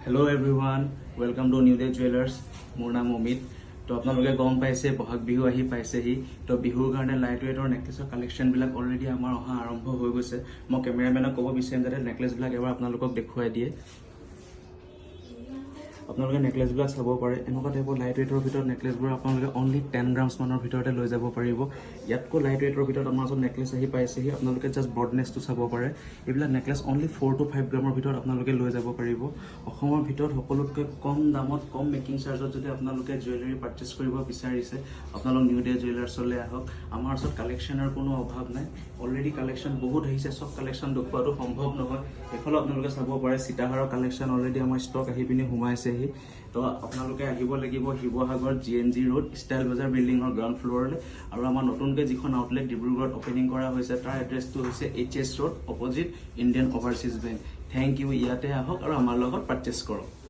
Hello everyone, welcome to New Day Jewelers. মোৰ নাম অমিত। তো আপোনালোকে গম পাইছে বহাগ বিহু আহি পাইছেহি। তো বিহুৰ কাৰণে লাইট ৱেটৰ নেকলেছৰ কালেকশ্যনবিলাক অলৰেডি আমাৰ অহা আৰম্ভ হৈ গৈছে। মই কেমেৰামেনক ক'ব বিচাৰিম যাতে নেকলেছবিলাক এবাৰ আপোনালোকক দেখুৱাই দিয়ে। আপোনালোকে নেকলেছবিলাক চাব পাৰে। এনেকুৱা টাইপৰ লাইট ৱেটৰ ভিতৰত নেকলেছবোৰ আপোনালোকে অনলি 10 গ্ৰামছ মানৰ ভিতৰতে লৈ যাব পাৰিব। ইয়াতকৈ লাইট ৱেটৰ ভিতৰত আমাৰ ওচৰত নেকলেছ আহি পাইছেহি। আপোনালোকে জাষ্ট ব্ৰডনেছটো চাব পাৰে। এইবিলাক নেকলেছ অনলি 4 to 5 গ্ৰামৰ ভিতৰত আপোনালোকে লৈ যাব পাৰিব। অসমৰ ভিতৰত সকলোতকৈ কম দামত কম মেকিং চাৰ্জত যদি আপোনালোকে জুৱেলাৰী পাৰ্চেছ কৰিব বিচাৰিছে আপোনালোক নিউ ডে জুৱেলাৰ্ছলৈ আহক। আমাৰ ওচৰত কালেকশ্যনৰ কোনো অভাৱ নাই। অলৰেডি কালেকশ্যন বহুত আহিছে, চব কালেকশ্যন দেখুওৱাটো সম্ভৱ নহয়। এইফালে আপোনালোকে চাব পাৰে সীতাহাৰৰ কালেকশ্যন অলৰেডি আমাৰ ষ্টক আহি পিনি সোমাইছেহি। তো আপোনালোকে আহিব লাগিব শিৱসাগৰ GNG ৰোড ষ্টাইল বজাৰ বিল্ডিঙৰ গ্ৰাউণ্ড ফ্ল'ৰলৈ। আৰু আমাৰ নতুনকৈ যিখন আউটলেট ডিব্ৰুগড়ত অপেনিং কৰা হৈছে তাৰ এড্ৰেছটো হৈছে HS road opposite Indian overseas bank. Thank you. ইয়াতে আহক আৰু আমাৰ লগত পাৰ্চেছ কৰক।